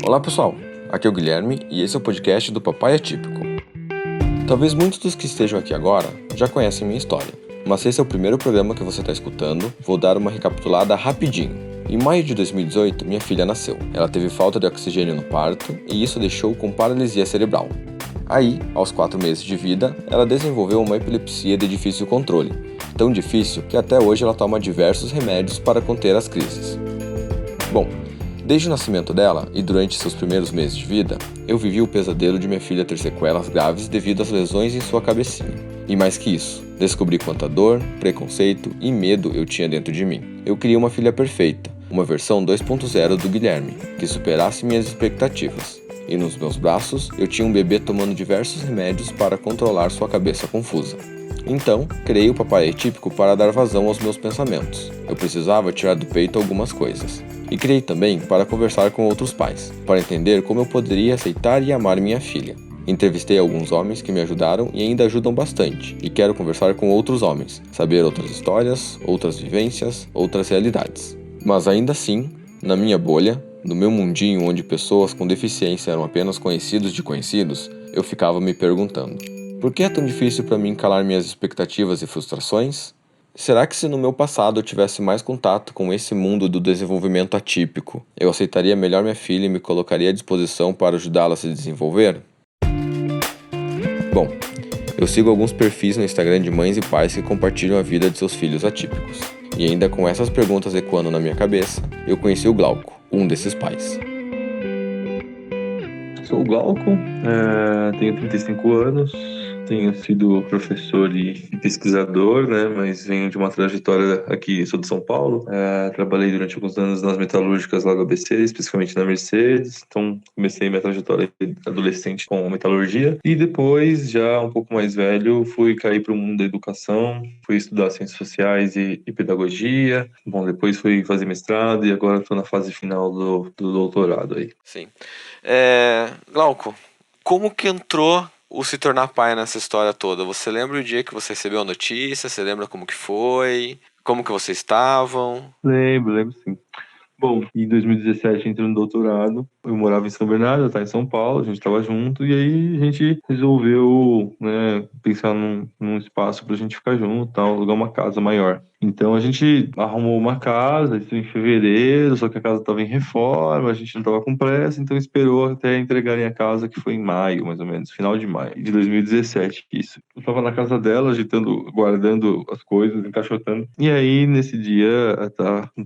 Olá pessoal, aqui é o Guilherme e esse é o podcast do Papai Atípico. Talvez muitos dos que estejam aqui agora já conhecem minha história, mas se esse é o primeiro programa que você está escutando, vou dar uma recapitulada rapidinho. Em maio de 2018, minha filha nasceu. Ela teve falta de oxigênio no parto e isso deixou com paralisia cerebral. Aí, aos 4 meses de vida, ela desenvolveu uma epilepsia de difícil controle, tão difícil que até hoje ela toma diversos remédios para conter as crises. Bom, desde o nascimento dela e durante seus primeiros meses de vida, eu vivi o pesadelo de minha filha ter sequelas graves devido às lesões em sua cabecinha. E mais que isso, descobri quanta dor, preconceito e medo eu tinha dentro de mim. Eu queria uma filha perfeita, uma versão 2.0 do Guilherme, que superasse minhas expectativas. E nos meus braços, eu tinha um bebê tomando diversos remédios para controlar sua cabeça confusa. Então, criei o Papai Atípico para dar vazão aos meus pensamentos. Eu precisava tirar do peito algumas coisas. E criei também para conversar com outros pais, para entender como eu poderia aceitar e amar minha filha. Entrevistei alguns homens que me ajudaram e ainda ajudam bastante, e quero conversar com outros homens, saber outras histórias, outras vivências, outras realidades. Mas ainda assim, na minha bolha, no meu mundinho onde pessoas com deficiência eram apenas conhecidos de conhecidos, eu ficava me perguntando: por que é tão difícil para mim calar minhas expectativas e frustrações? Será que se no meu passado eu tivesse mais contato com esse mundo do desenvolvimento atípico, eu aceitaria melhor minha filha e me colocaria à disposição para ajudá-la a se desenvolver? Bom, eu sigo alguns perfis no Instagram de mães e pais que compartilham a vida de seus filhos atípicos. E ainda com essas perguntas ecoando na minha cabeça, eu conheci o Glauco, um desses pais. Sou o Glauco, tenho 35 anos, tenho sido professor e pesquisador, né, mas venho de uma trajetória aqui, sou de São Paulo, trabalhei durante alguns anos nas metalúrgicas lá do ABC, especificamente na Mercedes, então comecei minha trajetória adolescente com metalurgia e depois, já um pouco mais velho, fui cair para o mundo da educação, fui estudar ciências sociais e pedagogia, bom, depois fui fazer mestrado e agora estou na fase final do doutorado aí. Sim. Glauco, como que entrou o se tornar pai nessa história toda? Você lembra o dia que você recebeu a notícia? Você lembra como que foi? Como que vocês estavam? Lembro sim. Bom, em 2017 entrei no doutorado, eu morava em São Bernardo, tá em São Paulo, a gente estava junto, e aí a gente resolveu, né, pensar num espaço pra gente ficar junto, tal, alugar uma casa maior. Então a gente arrumou uma casa, isso em fevereiro, só que a casa estava em reforma, a gente não estava com pressa, então esperou até entregarem a casa, que foi em maio, mais ou menos, final de maio de 2017, isso. Eu estava na casa dela, agitando, guardando as coisas, encaixotando, e aí nesse dia,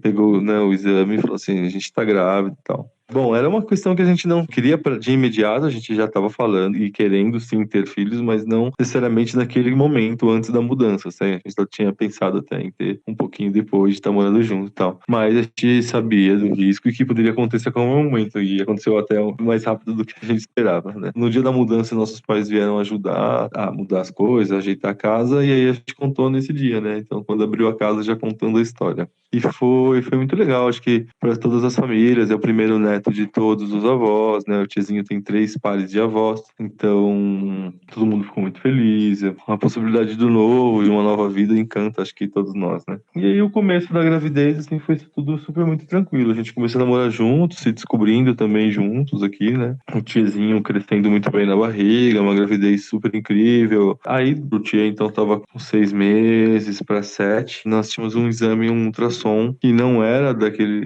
pegou, né, o exame e falou assim, a gente tá grávido e tal. Bom, era uma questão que a gente não queria de imediato, a gente já estava falando e querendo sim ter filhos, mas não necessariamente naquele momento antes da mudança, assim. A gente só tinha pensado até em ter um pouquinho depois de estar morando junto e tal. Mas a gente sabia do risco e que poderia acontecer a qualquer momento, e aconteceu até mais rápido do que a gente esperava, né? No dia da mudança, nossos pais vieram ajudar a mudar as coisas, a ajeitar a casa, e aí a gente contou nesse dia, né? Então, quando abriu a casa, já contando a história. E foi muito legal, acho que para todas as famílias, é o primeiro neto de todos os avós, né? O tiozinho tem 3 pares de avós, então todo mundo ficou muito feliz. A possibilidade do novo e uma nova vida encanta, acho que todos nós, né? E aí o começo da gravidez, assim, foi tudo super muito tranquilo. A gente começou a namorar juntos, se descobrindo também juntos aqui, né? O tiozinho crescendo muito bem na barriga, uma gravidez super incrível. Aí o tio então tava com 6 meses para 7. Nós tínhamos um exame, um ultrassom, que não era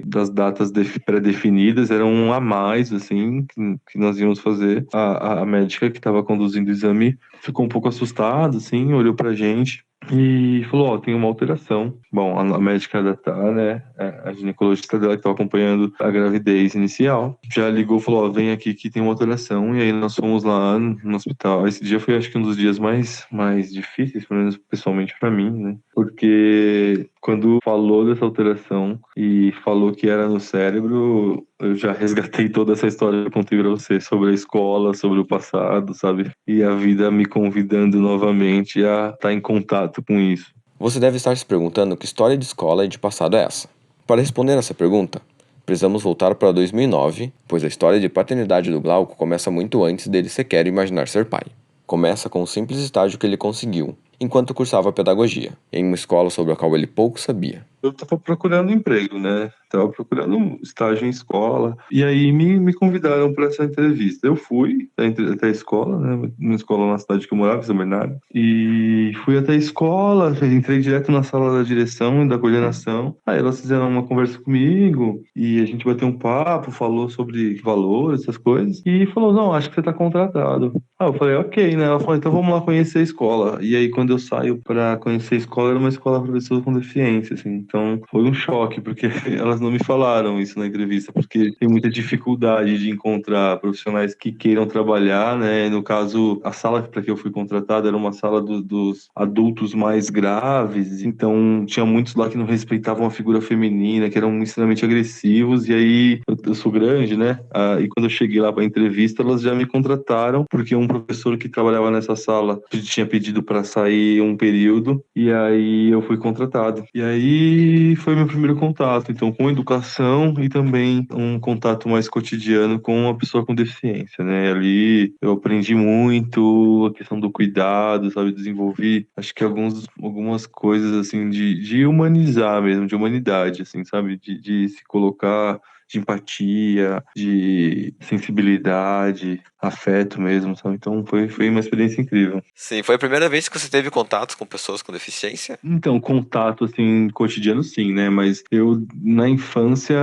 das datas pré-definidas, era um a mais, assim, que nós íamos fazer. A médica que estava conduzindo o exame ficou um pouco assustada, assim, olhou pra gente e falou, ó, tem uma alteração. Bom, a médica da tá, né, a ginecologista dela que estava acompanhando a gravidez inicial, já ligou e falou, ó, vem aqui que tem uma alteração, e aí nós fomos lá no hospital. Esse dia foi, acho que, um dos dias mais difíceis, pelo menos pessoalmente para mim, né, porque quando falou dessa alteração e falou que era no cérebro, eu já resgatei toda essa história que eu contei pra você sobre a escola, sobre o passado, sabe? E a vida me convidando novamente a estar em contato com isso. Você deve estar se perguntando que história de escola e de passado é essa. Para responder essa pergunta, precisamos voltar para 2009, pois a história de paternidade do Glauco começa muito antes dele sequer imaginar ser pai. Começa com um simples estágio que ele conseguiu, enquanto cursava pedagogia, em uma escola sobre a qual ele pouco sabia. eu tava procurando emprego, né? Tava procurando um estágio em escola. E aí me convidaram para essa entrevista. Eu fui até a escola, né? Uma escola na cidade que eu morava, em São Bernardo. E fui até a escola, entrei direto na sala da direção e da coordenação. Aí elas fizeram uma conversa comigo e a gente bateu um papo, falou sobre valor, essas coisas. E falou, não, acho que você tá contratado. Ah, eu falei, ok, né? Ela falou, então vamos lá conhecer a escola. E aí, quando eu saio para conhecer a escola, era uma escola para pessoas com deficiência, assim. Então, foi um choque, porque elas não me falaram isso na entrevista, porque tem muita dificuldade de encontrar profissionais que queiram trabalhar, né? No caso, a sala para que eu fui contratado era uma sala dos adultos mais graves, então tinha muitos lá que não respeitavam a figura feminina, que eram extremamente agressivos, e aí eu sou grande, né? E quando eu cheguei lá para entrevista, elas já me contrataram, porque um professor que trabalhava nessa sala tinha pedido para sair um período, e aí eu fui contratado. E aí foi meu primeiro contato, então, com educação e também um contato mais cotidiano com uma pessoa com deficiência, né? Ali eu aprendi muito a questão do cuidado, sabe? Desenvolvi, acho que algumas coisas, assim, de humanizar mesmo, de humanidade, assim, sabe? De se colocar, de empatia, de sensibilidade, afeto mesmo, sabe? Então foi uma experiência incrível. Sim, foi a primeira vez que você teve contato com pessoas com deficiência? Então, contato, assim, cotidiano, sim, né? Mas eu, na infância,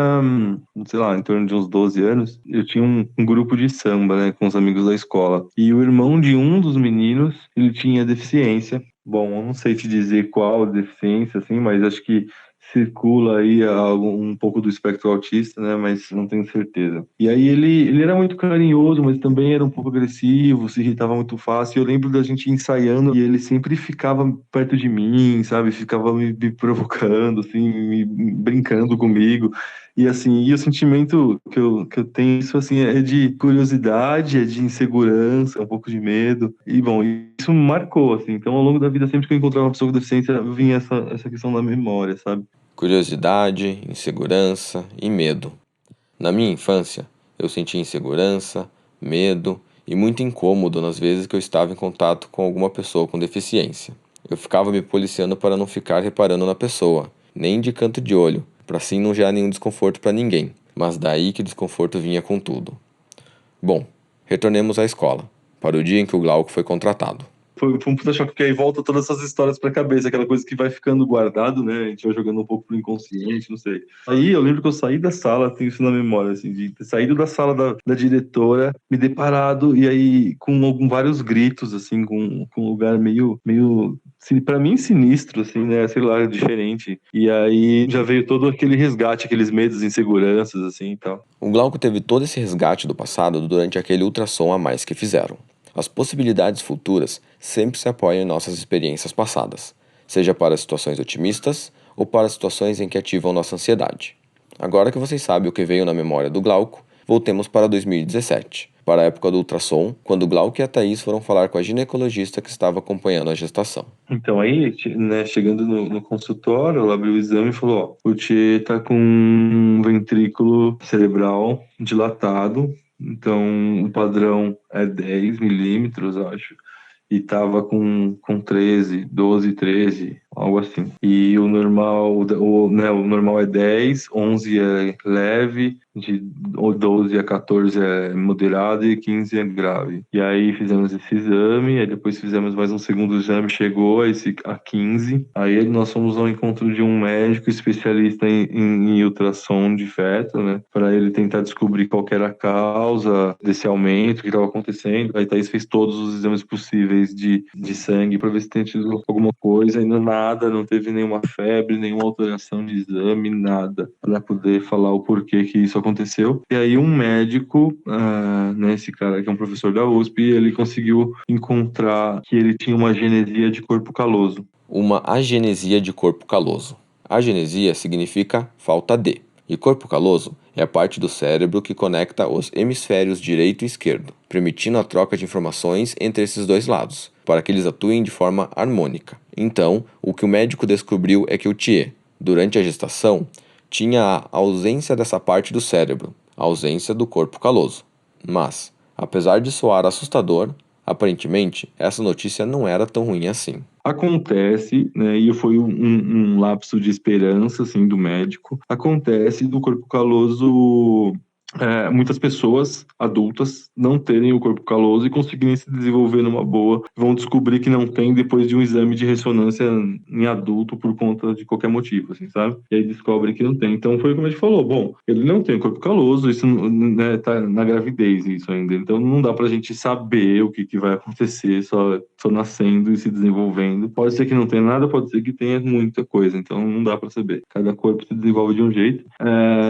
sei lá, em torno de uns 12 anos, eu tinha um grupo de samba, né, com os amigos da escola. E o irmão de um dos meninos, ele tinha deficiência. Bom, eu não sei te dizer qual deficiência, assim, mas acho que circula aí um pouco do espectro autista, né? Mas não tenho certeza. E aí ele era muito carinhoso, mas também era um pouco agressivo, se irritava muito fácil. Eu lembro da gente ensaiando e ele sempre ficava perto de mim, sabe? Ficava me provocando, assim, brincando comigo. E assim, e o sentimento que eu tenho, isso assim, é de curiosidade, é de insegurança, um pouco de medo. E bom, isso me marcou, assim. Então, ao longo da vida, sempre que eu encontrava uma pessoa com deficiência, vinha essa questão da memória, sabe? Curiosidade, insegurança e medo. Na minha infância, eu sentia insegurança, medo e muito incômodo nas vezes que eu estava em contato com alguma pessoa com deficiência. Eu ficava me policiando para não ficar reparando na pessoa, nem de canto de olho, para assim não gerar nenhum desconforto para ninguém. Mas daí que o desconforto vinha com tudo. Bom, retornemos à escola, para o dia em que o Glauco foi contratado. Foi um puta choque, porque aí volta todas essas histórias pra cabeça, aquela coisa que vai ficando guardado, né? A gente vai jogando um pouco pro inconsciente, não sei. Aí eu lembro que eu saí da sala, tenho isso na memória, assim, de ter saído da sala da diretora, me deparado, e aí com vários gritos, assim, com um lugar meio para mim sinistro, assim, né? Sei lá, diferente. E aí já veio todo aquele resgate, aqueles medos, inseguranças, assim e tal. O Glauco teve todo esse resgate do passado durante aquele ultrassom a mais que fizeram. As possibilidades futuras sempre se apoiam em nossas experiências passadas, seja para situações otimistas ou para situações em que ativam nossa ansiedade. Agora que vocês sabem o que veio na memória do Glauco, voltemos para 2017, para a época do ultrassom, quando o Glauco e a Thaís foram falar com a ginecologista que estava acompanhando a gestação. Então, aí, né, chegando no consultório, ela abriu o exame e falou: ó, o Tchê tá com um ventrículo cerebral dilatado, então o padrão é 10 milímetros, acho, e tava com 13, 12, 13, algo assim. E o normal, o normal é 10, 11 é leve, de 12 a 14 é moderado e 15 é grave. E aí fizemos esse exame, aí depois fizemos mais um segundo exame, chegou a 15. Aí nós fomos ao encontro de um médico especialista em ultrassom de feto, né, para ele tentar descobrir qual que era a causa desse aumento que estava acontecendo. Aí Thaís fez todos os exames possíveis de sangue para ver se tinha tido alguma coisa, ainda nada, não teve nenhuma febre, nenhuma alteração de exame, nada, para poder falar o porquê que isso aconteceu. E aí um médico, né, esse cara que é um professor da USP, ele conseguiu encontrar que ele tinha uma agenesia de corpo caloso. Uma agenesia de corpo caloso. Agenesia significa falta de, e corpo caloso é a parte do cérebro que conecta os hemisférios direito e esquerdo, permitindo a troca de informações entre esses dois lados, para que eles atuem de forma harmônica. Então, o que o médico descobriu é que o Thier, durante a gestação, tinha a ausência dessa parte do cérebro, a ausência do corpo caloso. Mas, apesar de soar assustador, aparentemente essa notícia não era tão ruim assim. Acontece, né, e foi um lapso de esperança, assim, do médico, acontece do corpo caloso, muitas pessoas adultas não terem o corpo caloso e conseguirem se desenvolver numa boa, vão descobrir que não tem depois de um exame de ressonância em adulto por conta de qualquer motivo, assim, sabe? E aí descobrem que não tem. Então foi como a gente falou, bom, ele não tem o corpo caloso, isso, né, tá na gravidez isso ainda, então não dá pra gente saber o que vai acontecer só nascendo e se desenvolvendo. Pode ser que não tenha nada, pode ser que tenha muita coisa, então não dá pra saber. Cada corpo se desenvolve de um jeito.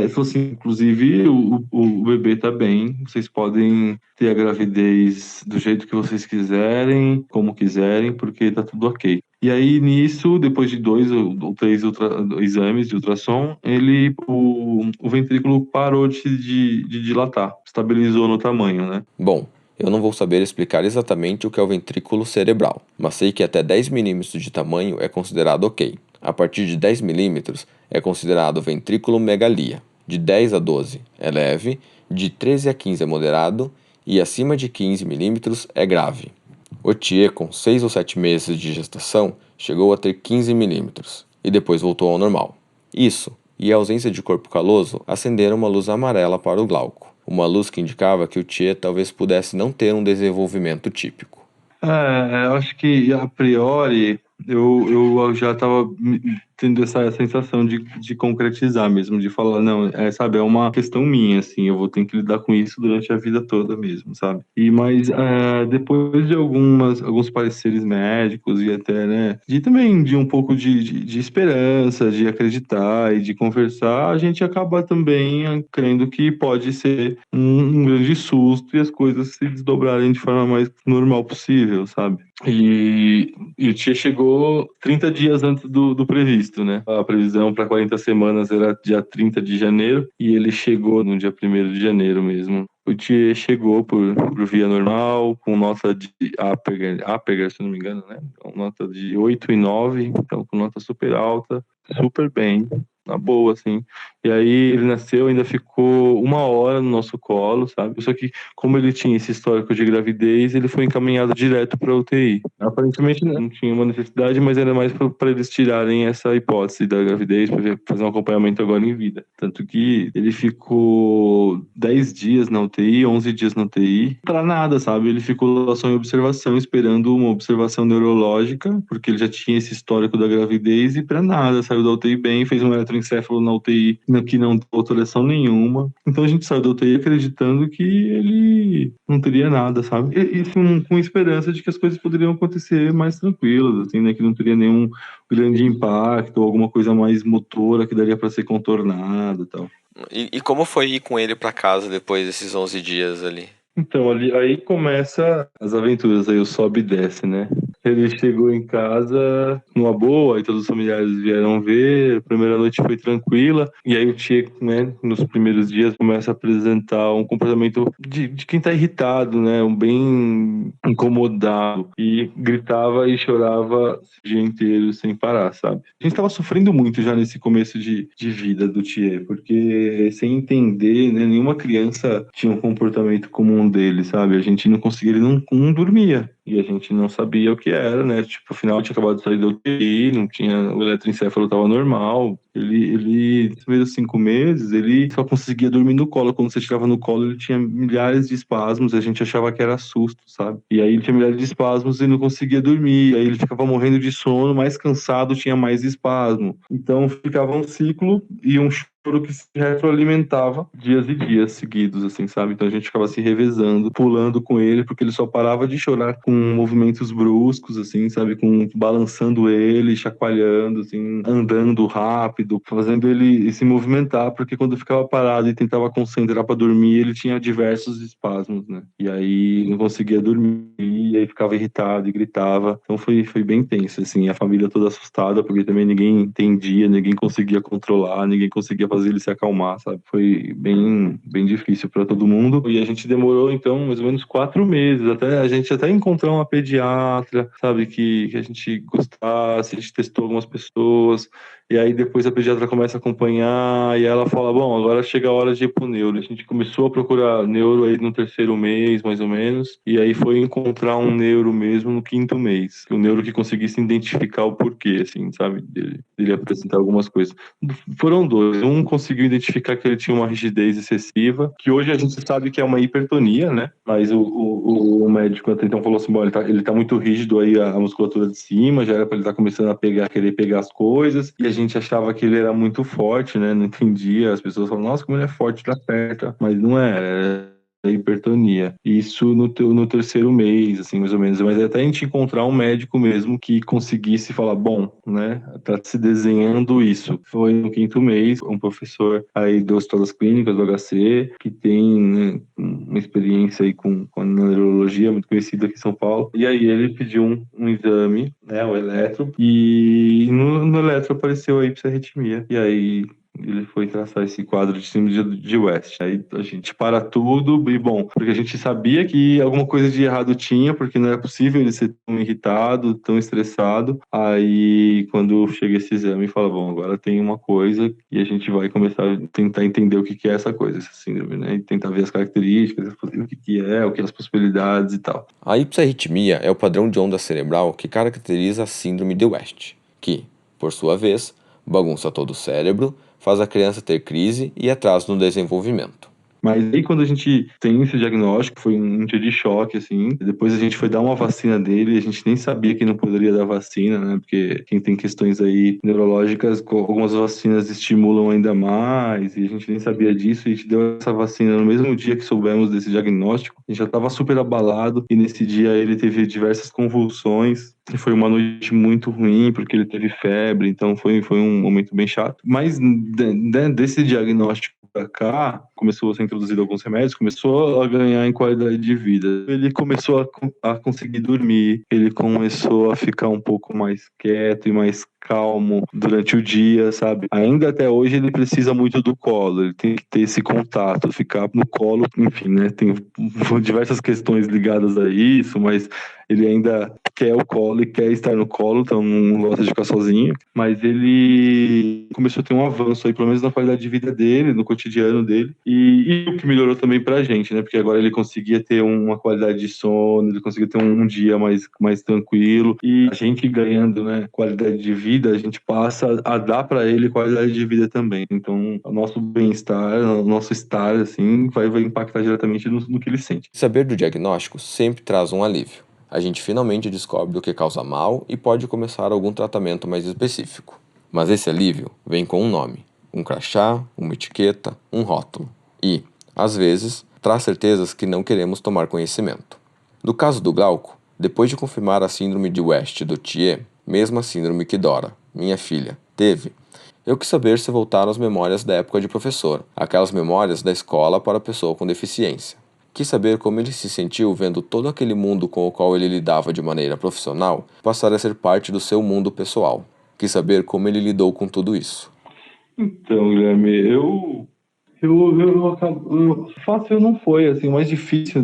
Ele falou assim, inclusive o bebê tá bem, vocês podem ter a gravidez do jeito que vocês quiserem, como quiserem, porque tá tudo ok. E aí, nisso, depois de 2 ou 3 exames de ultrassom, o ventrículo parou de dilatar, estabilizou no tamanho, né? Bom, eu não vou saber explicar exatamente o que é o ventrículo cerebral, mas sei que até 10 milímetros de tamanho é considerado ok. A partir de 10 milímetros é considerado ventrículo-megalia. De 10 a 12 é leve, de 13 a 15 é moderado e acima de 15 milímetros é grave. Otier, com 6 ou 7 meses de gestação, chegou a ter 15 milímetros e depois voltou ao normal. Isso, e a ausência de corpo caloso, acenderam uma luz amarela para o Glauco, uma luz que indicava que o Thier talvez pudesse não ter um desenvolvimento típico. Eu acho que a priori eu já estava tendo essa sensação de concretizar mesmo, de falar, não, sabe, é uma questão minha, assim, eu vou ter que lidar com isso durante a vida toda mesmo, sabe? Mas depois de alguns pareceres médicos e até, né, também de um pouco de esperança, de acreditar e de conversar, a gente acaba também crendo que pode ser um grande susto e as coisas se desdobrarem de forma mais normal possível, sabe? E o Tia chegou 30 dias antes do previsto, né? A previsão para 40 semanas era dia 30 de janeiro e ele chegou no dia 1º de janeiro mesmo. O Tia chegou por via normal, com nota de Apgar, se não me engano, né? Com nota de 8 e 9, então com nota super alta, super bem, na boa, assim. E aí ele nasceu, ainda ficou 1 hora no nosso colo, sabe? Só que, como ele tinha esse histórico de gravidez, ele foi encaminhado direto para UTI. Aparentemente não tinha uma necessidade, mas era mais para eles tirarem essa hipótese da gravidez, para fazer um acompanhamento agora em vida. Tanto que ele ficou 10 dias na UTI, 11 dias na UTI, para nada, sabe? Ele ficou só em observação, esperando uma observação neurológica, porque ele já tinha esse histórico da gravidez e para nada, saiu da UTI bem, fez um eletroencefalo na UTI que não deu alteração nenhuma. Então a gente saiu da UTI acreditando que ele não teria nada, sabe? E com esperança de que as coisas poderiam acontecer mais tranquilas, assim, né? Que não teria nenhum grande impacto ou alguma coisa mais motora que daria para ser contornada e tal. E como foi ir com ele para casa depois desses 11 dias ali? Então, aí começa as aventuras, aí o sobe e desce, né? Ele chegou em casa numa boa, aí todos os familiares vieram ver, a primeira noite foi tranquila, e aí o Tchê, né, nos primeiros dias começa a apresentar um comportamento de quem tá irritado, né, um bem incomodado, e gritava e chorava o dia inteiro sem parar, sabe? A gente tava sofrendo muito já nesse começo de vida do Tchê, porque sem entender, né, nenhuma criança tinha um comportamento comum dele, sabe? A gente não conseguia, ele não dormia. E a gente não sabia o que era, né? Tipo, afinal, tinha acabado de sair da UTI, não tinha, o eletroencefalo estava normal. Nos primeiros 5 meses, ele só conseguia dormir no colo. Quando você tirava no colo, ele tinha milhares de espasmos, a gente achava que era susto, sabe? E aí ele tinha milhares de espasmos e não conseguia dormir. Aí ele ficava morrendo de sono, mais cansado, tinha mais espasmo. Então ficava um ciclo e um choro que se retroalimentava dias e dias seguidos, assim, sabe? Então a gente ficava se revezando, pulando com ele, porque ele só parava de chorar com movimentos bruscos, assim, sabe? Balançando ele, chacoalhando, assim, andando rápido, fazendo ele se movimentar, porque quando ficava parado e tentava concentrar para dormir, ele tinha diversos espasmos, né? E aí não conseguia dormir, e aí ficava irritado e gritava. Então foi bem tenso, assim, a família toda assustada, porque também ninguém entendia, ninguém conseguia controlar, ninguém conseguia fazer fazer ele se acalmar, sabe? Foi bem difícil para todo mundo. E a gente demorou, então, mais ou menos 4 meses, até a gente até encontrar uma pediatra, sabe, que a gente gostasse, a gente testou algumas pessoas, e aí depois a pediatra começa a acompanhar, e ela fala, bom, agora chega a hora de ir pro neuro. A gente começou a procurar neuro aí no 3º mês, mais ou menos, e aí foi encontrar um neuro mesmo no 5º mês. Um neuro que conseguisse identificar o porquê, assim, sabe, dele apresentar algumas coisas. Foram 2. Um conseguiu identificar que ele tinha uma rigidez excessiva, que hoje a gente sabe que é uma hipertonia, né? Mas o médico até então falou assim, bom, ele tá muito rígido aí a musculatura de cima, já era para ele estar começando a querer pegar as coisas, e a gente achava que ele era muito forte, né? Não entendia, as pessoas falavam, nossa, como ele é forte da perna, mas não era a hipertonia. Isso no 3º mês, assim, mais ou menos. Mas até a gente encontrar um médico mesmo que conseguisse falar, bom, né, tá se desenhando isso. Foi no 5º mês, um professor aí do Hospital das Clínicas, do HC, que tem, né, uma experiência aí com a neurologia, muito conhecida aqui em São Paulo. E aí ele pediu um exame, né, o eletro, e no eletro apareceu a hiperarritmia. E aí ele foi traçar esse quadro de síndrome de West. Aí a gente para tudo e, bom, porque a gente sabia que alguma coisa de errado tinha, porque não era possível ele ser tão irritado, tão estressado. Aí, quando chega esse exame, fala, bom, agora tem uma coisa e a gente vai começar a tentar entender o que é essa coisa, essa síndrome, né? E tentar ver as características, o que é, o que é as possibilidades e tal. A hiperarritmia é o padrão de onda cerebral que caracteriza a síndrome de West, que, por sua vez, bagunça todo o cérebro, faz a criança ter crise e atraso no desenvolvimento. Mas aí quando a gente tem esse diagnóstico, foi um dia de choque, assim. Depois a gente foi dar uma vacina dele, a gente nem sabia que não poderia dar vacina, né? Porque quem tem questões aí neurológicas, algumas vacinas estimulam ainda mais, e a gente nem sabia disso, e a gente deu essa vacina no mesmo dia que soubemos desse diagnóstico. A gente já estava super abalado, e nesse dia ele teve diversas convulsões. E foi uma noite muito ruim, porque ele teve febre, então foi um momento bem chato. Mas desse diagnóstico pra cá, começou a ser introduzido alguns remédios, começou a ganhar em qualidade de vida. Ele começou a conseguir dormir, ele começou a ficar um pouco mais quieto e mais calmo durante o dia, sabe? Ainda até hoje ele precisa muito do colo, ele tem que ter esse contato, ficar no colo, enfim, né? Tem diversas questões ligadas a isso, mas ele ainda quer o colo e quer estar no colo, então não gosta de ficar sozinho. Mas ele começou a ter um avanço aí, pelo menos na qualidade de vida dele, no cotidiano dele. E o que melhorou também pra gente, né? Porque agora ele conseguia ter uma qualidade de sono, ele conseguia ter um dia mais tranquilo. E a gente ganhando, né, qualidade de vida, a gente passa a dar para ele qualidade de vida também. Então, o nosso bem-estar, o nosso estar, assim, vai impactar diretamente no que ele sente. Saber do diagnóstico sempre traz um alívio. A gente finalmente descobre o que causa mal e pode começar algum tratamento mais específico. Mas esse alívio vem com um nome, um crachá, uma etiqueta, um rótulo. E, às vezes, traz certezas que não queremos tomar conhecimento. No caso do Glauco, depois de confirmar a síndrome de West do Thier, mesma síndrome que Dora, minha filha, teve, eu quis saber se voltaram às memórias da época de professor, aquelas memórias da escola para a pessoa com deficiência. Quis saber como ele se sentiu vendo todo aquele mundo com o qual ele lidava de maneira profissional passar a ser parte do seu mundo pessoal. Quis saber como ele lidou com tudo isso. Então, Guilherme, fácil não foi, assim, o mais difícil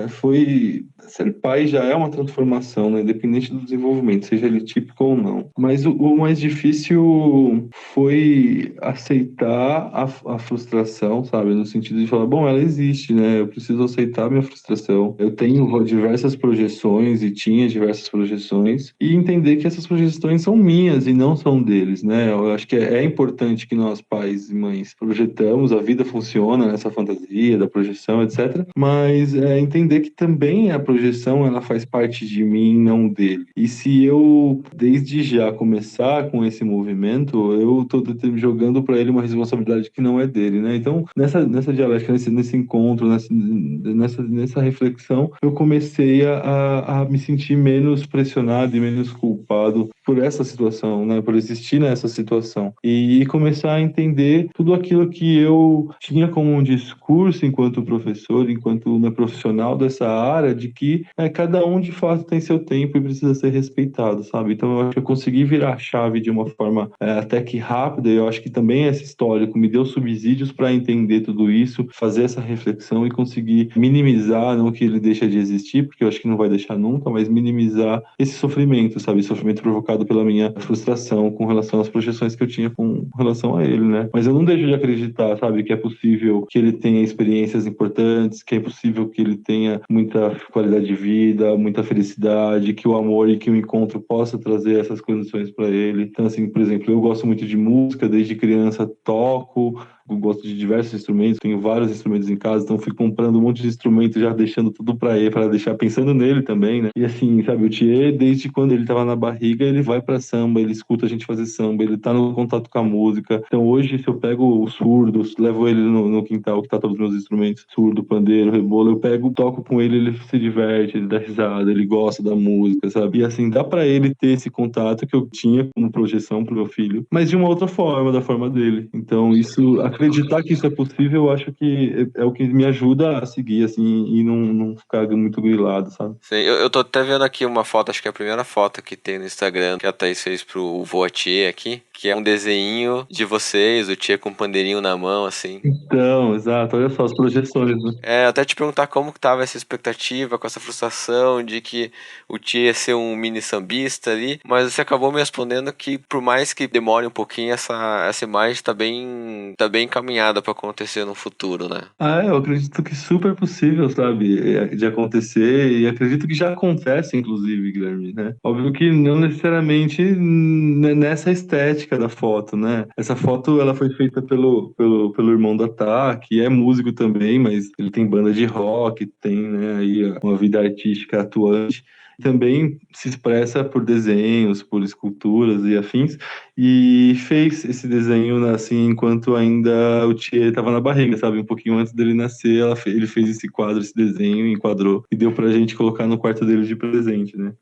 foi ser pai já é uma transformação, né, independente do desenvolvimento, seja ele típico ou não. Mas o mais difícil foi aceitar a frustração, sabe, no sentido de falar, bom, ela existe, né, eu preciso aceitar a minha frustração. Eu tenho diversas projeções e tinha diversas projeções e entender que essas projeções são minhas e não são deles, né. Eu acho que é importante que nós, pais e mães, projetamos, a vida funciona nessa fantasia da projeção, etc. Mas entender que também a projeção ela faz parte de mim, não dele. E se eu, desde já, começar com esse movimento, eu tô jogando para ele uma responsabilidade que não é dele, né? Então, nessa dialética, nesse encontro, nessa reflexão, eu comecei a me sentir menos pressionado e menos culpado por essa situação, né? Por existir nessa situação. E começar a entender tudo aquilo que eu eu tinha como um discurso enquanto professor, enquanto profissional dessa área, de que cada um de fato tem seu tempo e precisa ser respeitado, sabe? Então eu acho que eu consegui virar a chave de uma forma até que rápida, e eu acho que também esse histórico me deu subsídios para entender tudo isso, fazer essa reflexão e conseguir minimizar, não que ele deixa de existir, porque eu acho que não vai deixar nunca, mas minimizar esse sofrimento, sabe? Sofrimento provocado pela minha frustração com relação às projeções que eu tinha com relação a ele, né? Mas eu não deixo de acreditar, sabe, que é possível que ele tenha experiências importantes, que é possível que ele tenha muita qualidade de vida, muita felicidade, que o amor e que o encontro possa trazer essas condições para ele. Então, assim, por exemplo, eu gosto muito de música, desde criança toco, eu gosto de diversos instrumentos, tenho vários instrumentos em casa, então fui comprando um monte de instrumento, já deixando tudo para ele, para deixar pensando nele também, né? E assim, sabe, o Thier, desde quando ele tava na barriga, ele vai para samba, ele escuta a gente fazer samba, ele tá no contato com a música. Então hoje, se eu pego o surdo, levo ele no quintal, que tá todos os meus instrumentos, surdo, pandeiro, rebolo, eu pego, toco com ele se diverte, ele dá risada, ele gosta da música, sabe? E assim, dá para ele ter esse contato que eu tinha como projeção pro meu filho, mas de uma outra forma, da forma dele. Então isso, acreditar que isso é possível, eu acho que é o que me ajuda a seguir, assim, e não ficar muito grilado, sabe? Sim, eu tô até vendo aqui uma foto, acho que é a primeira foto que tem no Instagram, que a Thaís fez pro vô Thier aqui, que é um desenho de vocês, o Thier com um pandeirinho na mão, assim. Então, exato, olha só as projeções, né? Até te perguntar como que tava essa expectativa, com essa frustração de que o Thier ia ser um mini sambista ali, mas você acabou me respondendo que por mais que demore um pouquinho, essa imagem tá bem encaminhada para acontecer no futuro, né? Eu acredito que super possível, sabe, de acontecer, e acredito que já acontece, inclusive, Guilherme, né? Óbvio que não necessariamente nessa estética da foto, né? Essa foto, ela foi feita pelo irmão da Tá, que é músico também, mas ele tem banda de rock, tem, né, aí uma vida artística atuante. Também se expressa por desenhos, por esculturas e afins, e fez esse desenho assim enquanto ainda o Thier estava na barriga, sabe? Um pouquinho antes dele nascer, ele fez esse quadro, esse desenho, enquadrou e deu pra gente colocar no quarto dele de presente, né?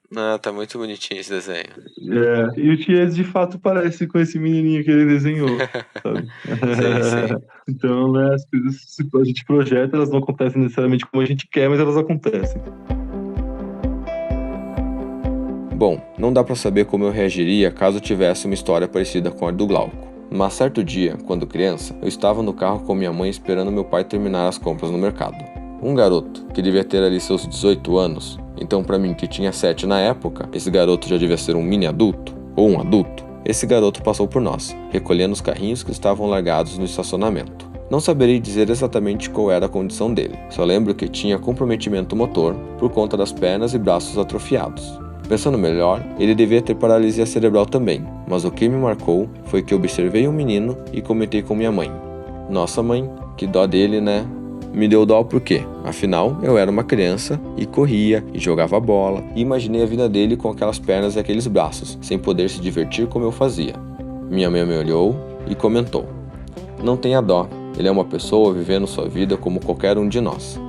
Tá muito bonitinho esse desenho. E o Thier de fato parece com esse menininho que ele desenhou, sabe? Sim, sim. Então, né, as coisas a gente projeta, elas não acontecem necessariamente como a gente quer, mas elas acontecem. Bom, não dá pra saber como eu reagiria caso tivesse uma história parecida com a do Glauco. Mas certo dia, quando criança, eu estava no carro com minha mãe esperando meu pai terminar as compras no mercado. Um garoto, que devia ter ali seus 18 anos, então pra mim que tinha 7 na época, esse garoto já devia ser um mini adulto, ou um adulto. Esse garoto passou por nós, recolhendo os carrinhos que estavam largados no estacionamento. Não saberei dizer exatamente qual era a condição dele, só lembro que tinha comprometimento motor por conta das pernas e braços atrofiados. Pensando melhor, ele devia ter paralisia cerebral também, mas o que me marcou foi que observei o menino e comentei com minha mãe. Nossa mãe, que dó dele, né? Me deu dó porque, afinal, eu era uma criança e corria e jogava bola e imaginei a vida dele com aquelas pernas e aqueles braços, sem poder se divertir como eu fazia. Minha mãe me olhou e comentou: não tenha dó, ele é uma pessoa vivendo sua vida como qualquer um de nós.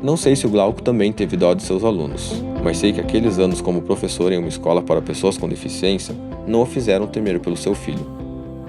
Não sei se o Glauco também teve dó de seus alunos, mas sei que aqueles anos como professor em uma escola para pessoas com deficiência não o fizeram temer pelo seu filho.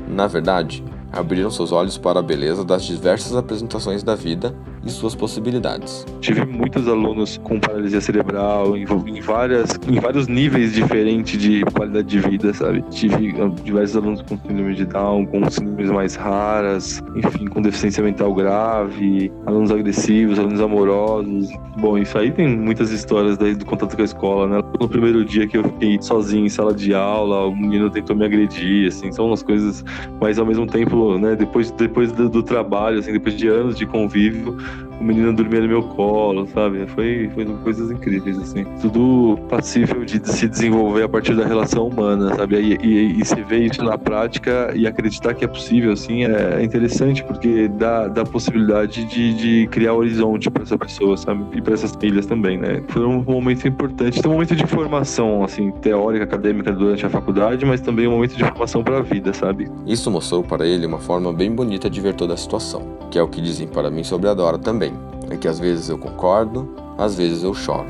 Na verdade, abriram seus olhos para a beleza das diversas apresentações da vida e suas possibilidades. Tive muitos alunos com paralisia cerebral, em vários níveis diferentes de qualidade de vida, sabe? Tive diversos alunos com síndrome de Down, com síndromes mais raras, enfim, com deficiência mental grave, alunos agressivos, alunos amorosos. Bom, isso aí tem muitas histórias daí do contato com a escola, né? No primeiro dia que eu fiquei sozinho em sala de aula, o menino tentou me agredir, assim, são umas coisas, mas ao mesmo tempo, né, depois do trabalho, assim, depois de anos de convívio, o menino dormia no meu colo, sabe? Foi coisas incríveis, assim. Tudo passível de se desenvolver a partir da relação humana, sabe? E se ver isso na prática e acreditar que é possível, assim, é interessante, porque dá possibilidade de criar horizonte para essa pessoa, sabe? E para essas famílias também, né? Foi um momento importante, um momento de formação, assim, teórica, acadêmica durante a faculdade, mas também um momento de formação para a vida, sabe? Isso mostrou para ele uma forma bem bonita de ver toda a situação, que é o que dizem para mim sobre a Dora também. É que às vezes eu concordo, às vezes eu choro.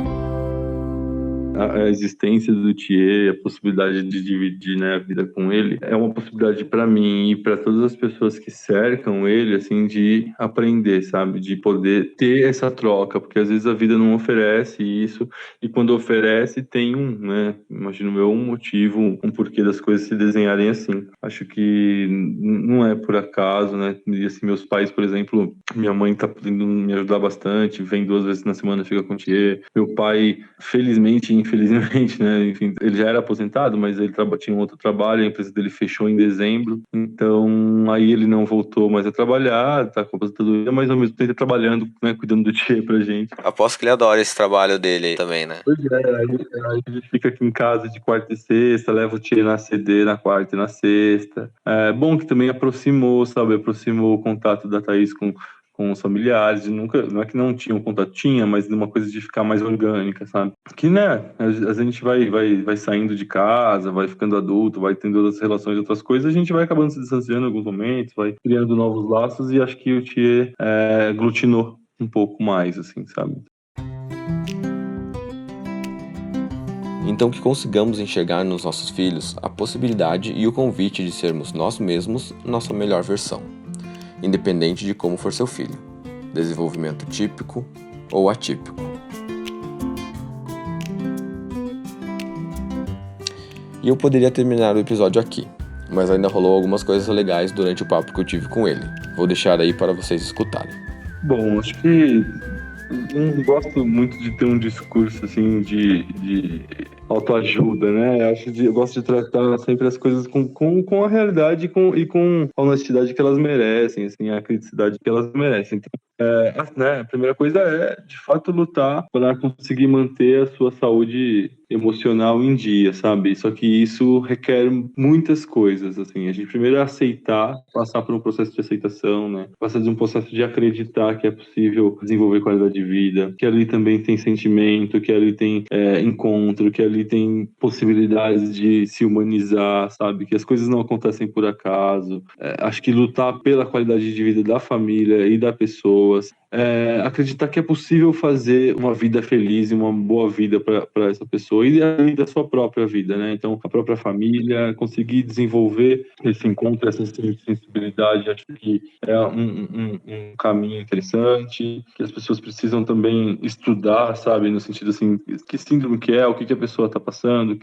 a existência do Thier, a possibilidade de dividir, né, a vida com ele, é uma possibilidade para mim e para todas as pessoas que cercam ele, assim, de aprender, sabe? De poder ter essa troca, porque às vezes a vida não oferece isso, e quando oferece tem né, imagino eu, um motivo, um porquê das coisas se desenharem assim. Acho que não é por acaso, né? E assim, meus pais, por exemplo, minha mãe tá podendo me ajudar bastante, vem 2 vezes na semana, fica com o Thier. Meu pai, felizmente e infelizmente, né? Enfim, ele já era aposentado, mas ele tinha um outro trabalho, a empresa dele fechou em dezembro, então aí ele não voltou mais a trabalhar, tá com aposentadoria, mas ao mesmo tempo trabalhando, né? Cuidando do Thier pra gente. Aposto que ele adora esse trabalho dele aí também, né? Pois é, aí a gente fica aqui em casa de quarta e sexta, leva o Thier na CD na quarta e na sexta. É bom que também aproximou, sabe? Aproximou o contato da Thaís com os familiares. Nunca, não é que não tinha um contato, tinha, mas numa coisa de ficar mais orgânica, sabe? Que, né? A gente vai saindo de casa, vai ficando adulto, vai tendo outras relações, outras coisas, a gente vai acabando se distanciando em alguns momentos, vai criando novos laços e acho que o Thier aglutinou um pouco mais, assim, sabe? Então que consigamos enxergar nos nossos filhos a possibilidade e o convite de sermos nós mesmos nossa melhor versão, independente de como for seu filho, desenvolvimento típico ou atípico. E eu poderia terminar o episódio aqui, mas ainda rolou algumas coisas legais durante o papo que eu tive com ele. Vou deixar aí para vocês escutarem. Bom, acho que não gosto muito de ter um discurso assim de autoajuda, né? Eu gosto de tratar sempre as coisas com a realidade e com a honestidade que elas merecem, assim, a criticidade que elas merecem. Então, né, a primeira coisa é, de fato, lutar para conseguir manter a sua saúde emocional em dia, sabe? Só que isso requer muitas coisas, assim. A gente primeiro aceitar, passar por um processo de aceitação, né? Passar de um processo de acreditar que é possível desenvolver qualidade de vida, que ali também tem sentimento, que ali tem encontro, que ali tem possibilidades de se humanizar, sabe? Que as coisas não acontecem por acaso. Acho que lutar pela qualidade de vida da família e da pessoa, acreditar que é possível fazer uma vida feliz e uma boa vida para essa pessoa e da sua própria vida, né? Então, a própria família, conseguir desenvolver esse encontro, essa sensibilidade, acho que é um caminho interessante, que as pessoas precisam também estudar, sabe? No sentido assim, que síndrome que é, o que a pessoa está passando,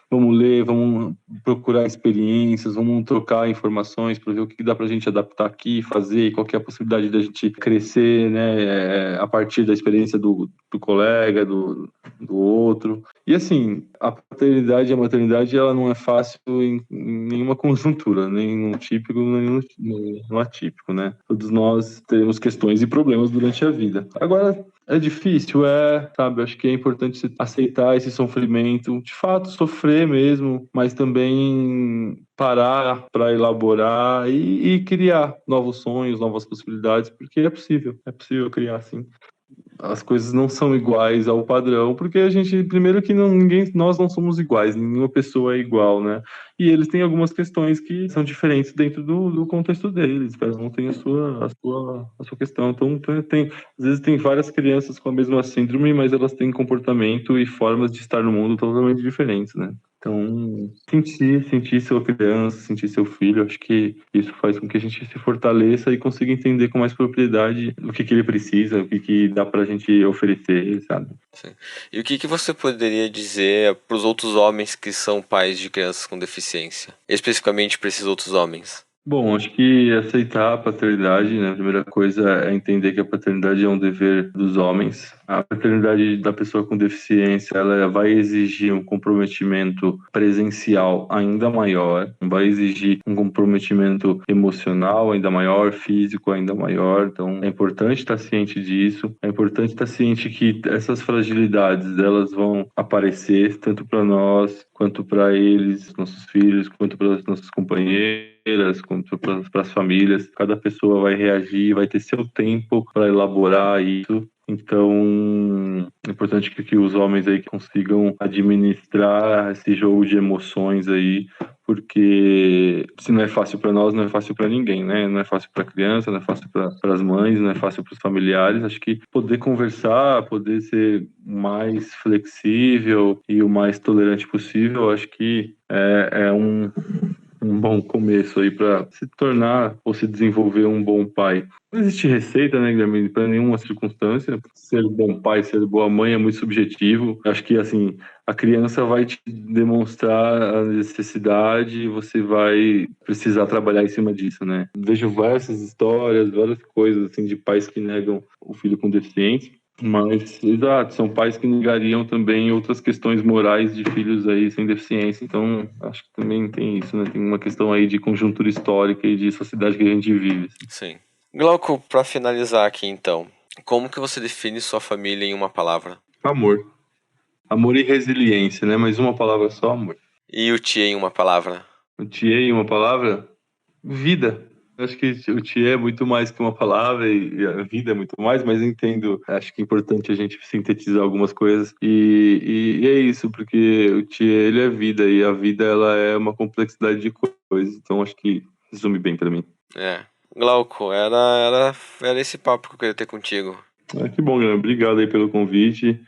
vamos ler, vamos procurar experiências, vamos trocar informações para ver o que dá para a gente adaptar aqui, fazer, e qual que é a possibilidade da gente crescer, né, a partir da experiência do colega, do outro. E assim, a paternidade e a maternidade, ela não é fácil em nenhuma conjuntura, nem no típico, nem no atípico, né? Todos nós temos questões e problemas durante a vida. Agora, é difícil, sabe? Acho que é importante aceitar esse sofrimento, de fato, sofrer mesmo, mas também parar para elaborar e criar novos sonhos, novas possibilidades, porque é possível criar, sim. As coisas não são iguais ao padrão, porque a gente, primeiro que nós não somos iguais, nenhuma pessoa é igual, né? E eles têm algumas questões que são diferentes dentro do contexto deles, cada um tem a sua questão. Então, às vezes tem várias crianças com a mesma síndrome, mas elas têm comportamento e formas de estar no mundo totalmente diferentes, né? Então, sentir sua criança, sentir seu filho, acho que isso faz com que a gente se fortaleça e consiga entender com mais propriedade o que ele precisa, o que dá pra gente oferecer, sabe? Sim. E o que você poderia dizer para os outros homens que são pais de crianças com deficiência? Especificamente para esses outros homens? Bom, acho que aceitar a paternidade, né? A primeira coisa é entender que a paternidade é um dever dos homens. A paternidade da pessoa com deficiência, ela vai exigir um comprometimento presencial ainda maior, vai exigir um comprometimento emocional ainda maior, físico ainda maior. Então, é importante estar ciente disso. É importante estar ciente que essas fragilidades, elas vão aparecer tanto para nós quanto para eles, nossos filhos, quanto para os nossos companheiros. para as famílias. Cada pessoa vai reagir, vai ter seu tempo para elaborar isso. Então, é importante que os homens aí consigam administrar esse jogo de emoções aí, porque se não é fácil para nós, não é fácil para ninguém, né? Não é fácil para a criança, não é fácil para as mães, não é fácil para os familiares. Acho que poder conversar, poder ser mais flexível e o mais tolerante possível, acho que é um bom começo aí para se tornar ou se desenvolver um bom pai. Não existe receita, né, Guilherme, para nenhuma circunstância. Ser bom pai, ser boa mãe é muito subjetivo. Acho que, assim, a criança vai te demonstrar a necessidade e você vai precisar trabalhar em cima disso, né? Vejo várias histórias, várias coisas, assim, de pais que negam o filho com deficiência. Mas, exato, são pais que negariam também outras questões morais de filhos aí sem deficiência. Então, acho que também tem isso, né? Tem uma questão aí de conjuntura histórica e de sociedade que a gente vive, assim. Sim. Glauco, pra finalizar aqui então, como que você define sua família em uma palavra? Amor. Amor e resiliência, né? Mas uma palavra só, amor. E o Tia em uma palavra? O Thier em uma palavra, vida. Acho que o Thier é muito mais que uma palavra e a vida é muito mais, mas eu entendo, acho que é importante a gente sintetizar algumas coisas e é isso, porque o Thier, ele é vida e a vida, ela é uma complexidade de coisas, então acho que resume bem pra mim. Glauco, era esse papo que eu queria ter contigo. Que bom, Guilherme. Obrigado aí pelo convite.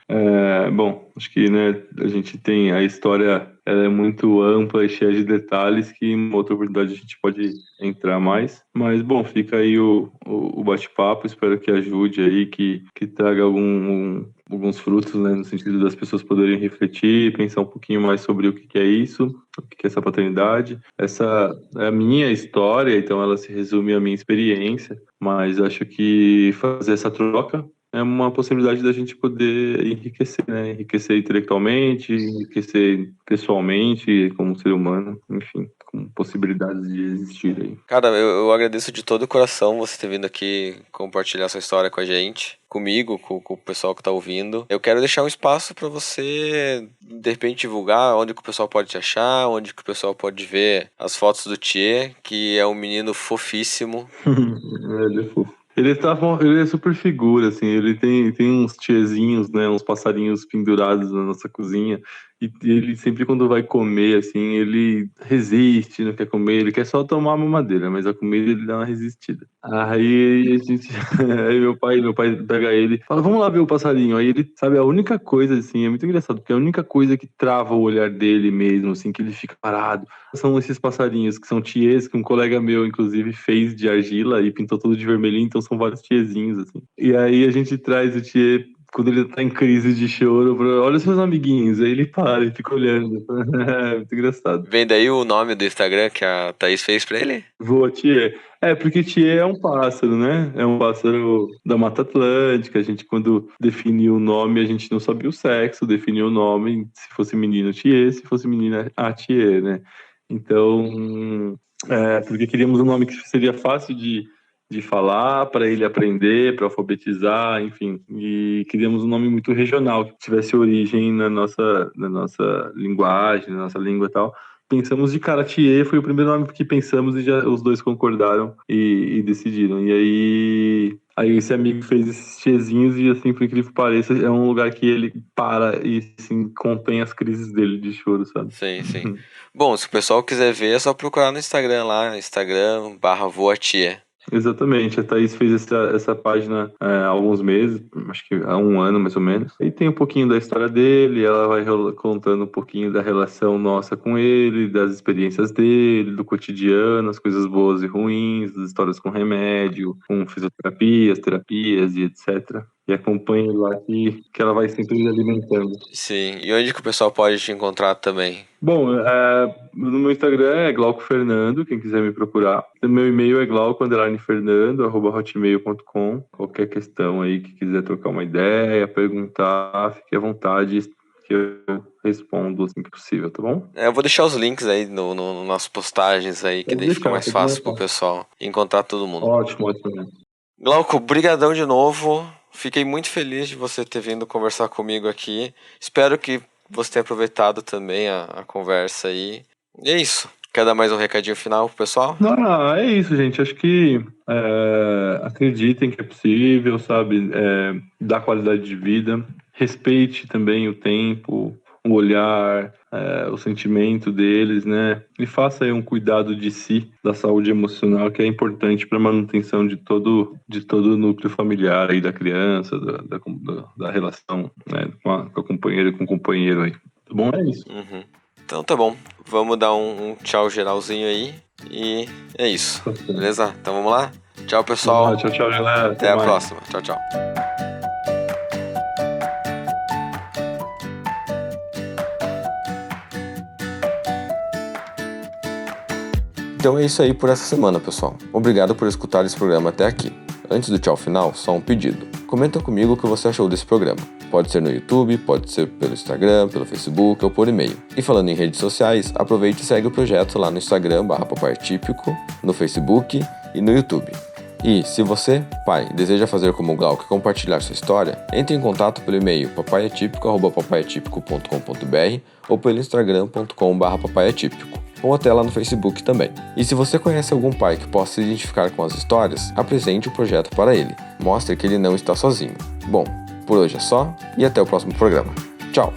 Bom, acho que, né, a gente tem a história, ela é muito ampla e cheia de detalhes que em outra oportunidade a gente pode entrar mais. Mas, bom, fica aí o bate-papo. Espero que ajude aí, que traga alguns frutos, né, no sentido das pessoas poderem refletir, pensar um pouquinho mais sobre o que é isso, o que é essa paternidade. Essa é a minha história, então ela se resume à minha experiência, mas acho que fazer essa troca é uma possibilidade da gente poder enriquecer, né? Enriquecer intelectualmente, enriquecer pessoalmente, como ser humano, enfim, com possibilidades de existir aí. Cara, eu agradeço de todo o coração você ter vindo aqui compartilhar sua história com a gente, comigo, com o pessoal que tá ouvindo. Eu quero deixar um espaço pra você, de repente, divulgar onde que o pessoal pode te achar, onde que o pessoal pode ver as fotos do Thier, que é um menino fofíssimo. Ele é fofo. Ele é super figura, assim, ele tem uns tiezinhos, né, uns passarinhos pendurados na nossa cozinha, e ele sempre quando vai comer, assim, ele resiste, não quer comer, ele quer só tomar a mamadeira, mas a comida ele dá uma resistida. Aí a gente, aí meu pai pega ele, e fala, vamos lá ver o passarinho, aí ele, sabe, a única coisa, assim, é muito engraçado, porque a única coisa que trava o olhar dele mesmo, assim, que ele fica parado, são esses passarinhos, que são tiês, que um colega meu, inclusive, fez de argila e pintou tudo de vermelhinho, então são vários tiezinhos, assim. E aí a gente traz o tiê, quando ele tá em crise de choro, olha os seus amiguinhos, aí ele para e fica olhando. É muito engraçado. Vem daí o nome do Instagram que a Thaís fez pra ele? Voa, tiê. Porque tiê é um pássaro, né? É um pássaro da Mata Atlântica. A gente, quando definiu o nome, a gente não sabia o sexo, definiu o nome, se fosse menino, tiê, se fosse menina, a tiê, né? Então, porque queríamos um nome que seria fácil de falar, para ele aprender, para alfabetizar, enfim. E queríamos um nome muito regional, que tivesse origem na nossa linguagem, na nossa língua e tal. Pensamos de cara, Thier foi o primeiro nome que pensamos e já os dois concordaram e decidiram. E aí esse amigo fez esses tiezinhos e, assim, por incrível que pareça, é um lugar que ele para e, assim, contém as crises dele de choro, sabe? Sim, sim. Bom, se o pessoal quiser ver, é só procurar no Instagram lá, Instagram.com/voatier. Exatamente, a Thaís fez essa página há alguns meses, acho que há um ano mais ou menos. E tem um pouquinho da história dele, ela vai contando um pouquinho da relação nossa com ele, das experiências dele, do cotidiano, as coisas boas e ruins, das histórias com remédio, com fisioterapias, terapias e etc. E acompanhe lá que ela vai sempre alimentando. Sim, e onde que o pessoal pode te encontrar também? Bom, no meu Instagram é Glauco Fernando, quem quiser me procurar. O meu e-mail é glauco_fernando@hotmail.com. Qualquer questão aí que quiser trocar uma ideia, perguntar, fique à vontade que eu respondo assim que possível, tá bom? Eu vou deixar os links aí no nas postagens aí, que Pode daí fica deixar, mais pode fácil pro marcar. pessoal encontrar todo mundo. Ótimo, ótimo. Glauco, brigadão de novo. Fiquei muito feliz de você ter vindo conversar comigo aqui. Espero que você tenha aproveitado também a conversa aí. E é isso. Quer dar mais um recadinho final pro pessoal? Não, é isso, gente. Acho que acreditem que é possível, sabe? Dar qualidade de vida. Respeite também o tempo, o olhar, o sentimento deles, né? E faça aí um cuidado de si, da saúde emocional, que é importante para a manutenção de todo o núcleo familiar aí da criança, da relação, né, com a companheira e com o companheiro aí. Tá bom? É isso. Uhum. Então tá bom. Vamos dar um tchau geralzinho aí. E é isso. Beleza? Então vamos lá? Tchau, pessoal. Tchau, galera. Até a próxima. Tchau, tchau. Então é isso aí por essa semana, pessoal. Obrigado por escutar esse programa até aqui. Antes do tchau final, só um pedido. Comenta comigo o que você achou desse programa. Pode ser no YouTube, pode ser pelo Instagram, pelo Facebook ou por e-mail. E falando em redes sociais, aproveite e segue o projeto lá no Instagram /papaiatípico, no Facebook e no YouTube. E, se você, pai, deseja fazer como o Glauco e compartilhar sua história, entre em contato pelo e-mail papaiatípico@papaiatípico.com.br ou pelo instagram.com/papaiatípico, ou até lá no Facebook também. E se você conhece algum pai que possa se identificar com as histórias, apresente o projeto para ele. Mostre que ele não está sozinho. Bom, por hoje é só e até o próximo programa. Tchau!